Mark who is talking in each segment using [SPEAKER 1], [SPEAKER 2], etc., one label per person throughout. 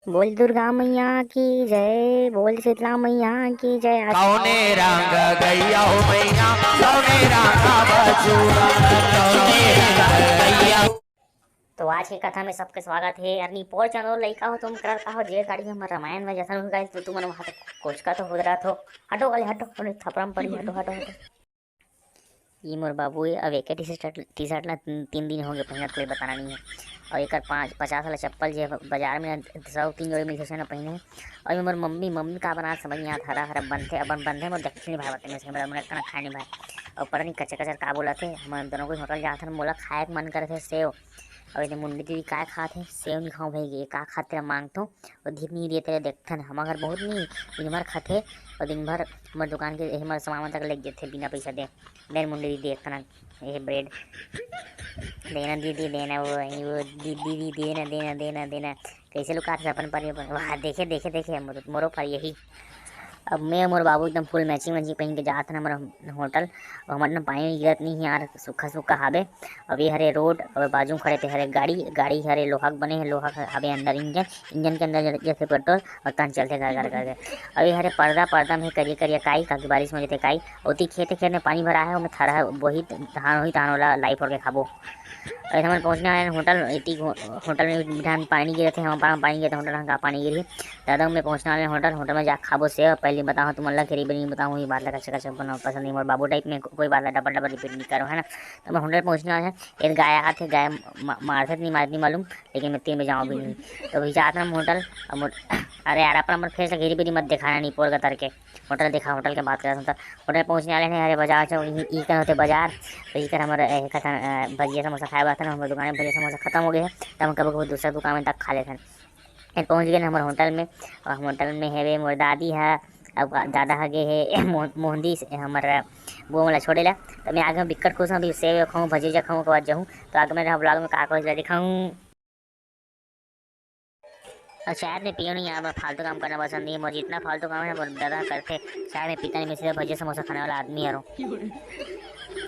[SPEAKER 1] बोल दुर्गा मैया की जय, बोल शीतला मैया की जय।
[SPEAKER 2] कौने रंग गैया हो मैया, कौने रंग बचुआ, कौने रंग गैया।
[SPEAKER 1] तो आज की कथा में सबके स्वागत है। अरनी पोर चनो लइका हो तुम कर का हो जे गाड़ी हमर रामायण में जैसा हो गए तो तुम वहां तक कोच का तो हो रहा थो। हटो वाले हटो, उन्हें थपड़म पड़ी, हटो हटो हटो। ये मोर बाबू है। अब एक टी शर्ट ला 3 दिन हो गए पहनत, कोई बताना नहीं है। और एक 550 वाला चप्पल जो बाजार में 100 3 जोड़ी मिलते से ना पहने। और ये मोर मम्मी मम्मी का बना समझ नहीं आता। हरा हरा बंधे अपन बंधे मोर देखते नहीं भाई, बातें में से मेरा खाना खाए नहीं भाई। और पता नहीं कच्चे कच्चे का बोला थे। हम दोनों को होटल जाते मोला खाए के मन करे थे सेव। और इतने मुंडी दीदी का खाते सेव नहीं खाऊं भाई, ये का खाते मांगतो और धीरे नहीं देते देखते न हमारे घर बहुत नहीं दिन भर खाते। और दिन भर हमारे दुकान के हमारे सामान तक लग जाते बिना पैसा दे। मेरे मुंडी दीदी देखना ये ब्रेड देना दीदी देना, वो दीदी देना देना देना देना। कैसे लोग काट अपन पर वाह देखे देखे देखे मोरो पर यही। अब मैं मोर बाबू एकदम फुल मैचिंग मैचिंग पहन के जात हमारा होटल। और हमारे ना पानी गिरत नहीं है यार, सूखा सूखा हावे। अब ये हरे रोड और बाजू खड़े थे हरे गाड़ी गाड़ी हरे लोहा के बने हैं, लोहा का हावे अंदर इंजन इंजन के अंदर जैसे पेट्रोल और तन चलते घर घर करके। अब ये हरे पर्दा पर्दा में करिए करिए काई काकि बारिश में जते काई होती खेते खेत में पानी भरा है, वो थरा है वही धान वही धान वाला लाइफ और के खाबो। ऐसे हमारे पहुँचने वाले होटल इतनी होटल में बिठान पानी गिरे थे, हम पानी गिरे थे होटल का पानी गिरी। दादा में पहुँचने वाले होटल होटल में जा खाबो से पहले बताओ तुम अल्लाह खरीब नहीं बताऊँ, ये बात लगा चका चक बनाओ पसंद नहीं और बाबू टाइप में कोई बात डबल डबल रिपीट नहीं करो है ना। तो मैं होटल पहुँचने वाले हैं, एक गाय आते गाय मारते नहीं मारती मालूम, लेकिन मैं 3 बजे जाऊँ भी नहीं। तो वही जाते हम होटल। अरे यार अपना मत फेस घेरी बेरी मत दिखाना नहीं पोर का तरके होटल देखा होटल के बात कर होटल पहुँचने वाले हैं। अरे बाजार चो ई कर होते बाजार तो ई कर हमारे भजिया समोसा खाया हुआ था ना, हमारे दुकान में भजिया समोसा खत्म हो गए हैं तो हम कभी कभी दूसरा दुकान में तक खा लेते हैं। पहुँच गए ना हमारे होटल में। और होटल में है वे मोर दादी है, अब दादा हगे है मोहंदी हमारा वो वाला छोड़े ला। तो मैं आगे बिकट खुश हूँ, अभी सेव खाऊँ भजीजा खाऊँ के बाद जाऊँ। तो आगे मेरे ब्लॉग में काको दिखाऊँ। और शायद मैं पियो नहीं यार, फालतू काम करना पसंद नहीं है मुझे, इतना फालतू काम है ना दादा करते। शायद मैं पीता नहीं, मैं सीधे भजिया समोसा खाने वाला आदमी है।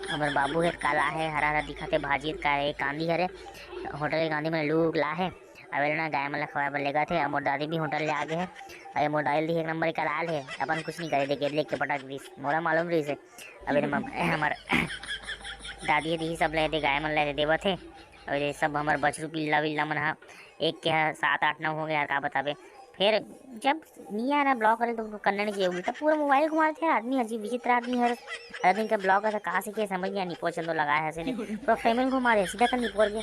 [SPEAKER 1] हमारे बाबू है काला है हरा हरा दिखाते भाजी का है कांदी हरे होटल के गांधी में लूग ला है। अब ना गाय मला खवा पर लेगा थे। मोर दादी भी होटल ले आगे है। अरे मोर दादी एक नंबर का लाल है, अपन कुछ नहीं करे देखे लेके पटक दी मोरा मालूम रही से। अब हमारे दादी दी सब ले दे गाय मन ले देवा थे। और ये सब हमारे बछरू पिल्ला विल्ला मन हा एक के 7 8 9 हो गया का बतावे। फिर जब नहीं आया ना ब्लॉग करे तो करना नहीं चाहिए, उल्टा पूरा मोबाइल घुमाते हैं आदमी, अजीब विचित्र आदमी हर हर दिन का ब्लॉग ऐसा कहाँ से क्या समझ नहीं निपो चंदो लगाया है ऐसे पूरा फ्रेमिंग घुमा रहे सीधा कर निपोर के।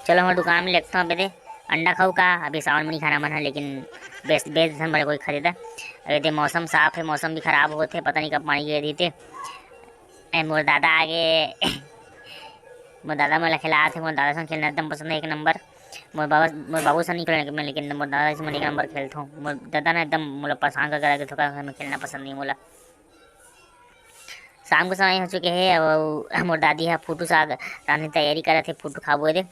[SPEAKER 1] चलो हमारे दुकान में लिखता हूँ बेटे अंडा खाऊ का, अभी सावन में नहीं खाना मन है लेकिन बेस्ट बेस्ट धन बड़े कोई खरीदा। अरे मौसम साफ है, मौसम भी खराब होते पता नहीं कब पानी गिर दी थे। मोर दादा आगे मोर दादा मैं खिला थे, मोर दादा से खेलना एकदम पसंद है एक नंबर। मोर बाबू से नहीं खेलने लेकिन मोर दादा से मैं एक नंबर खेलता हूँ। मोर दादा ना एकदम मोला परेशान कर रखे थोड़ा मैं खेलना पसंद नहीं मोला। शाम को समय हो चुके हैं। और मोर दादी है फूटू साग रांधने तैयारी कर रहे थे, फूटू खाबो दे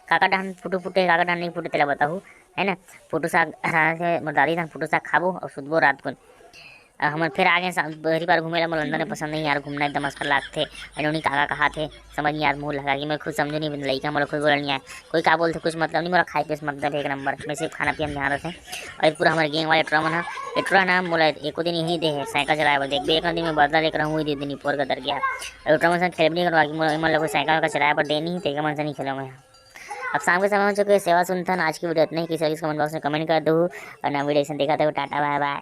[SPEAKER 1] काका डान फूटू फूटे काका डान नहीं फूटे तेला बताऊँ है ना। फूटू साग रांधे मोर दादी डान फूटू साग खाबो और सुधबो रात को। हम फिर आगे पहली बार घूमे मोला लंदन में पसंद नहीं यार, घूमना एकदम मस्त लागते। उन्होंने काका कहा थे समझ नहीं यार मुँह लगा कि मैं खुद समझो नहीं लड़का मोला खुद बोला नहीं आया कोई का बोलते कुछ मतलब नहीं, मोला खाए पे मतलब एक नंबर मैं सिर्फ खाना पीना ध्यान रखें। और पूरा हमारे गैंग वाले ट्रम है एट्रा ना मोला एक दिन यही दे है साइकिल चलाया देख एक दिन में बदला लेकर हूँ दे देनी पोर का दर गया। और ट्रम से खेल नहीं करवा मतलब कोई साइकिल का चलाया पर देनी ही मन से नहीं खेलूँगा। अब शाम के समय हो चुके सेवा सुनता आज की वीडियो इतना ही, किसी कमेंट बॉक्स में कमेंट कर दो और ना वीडियो देखा था टाटा बाय बाय।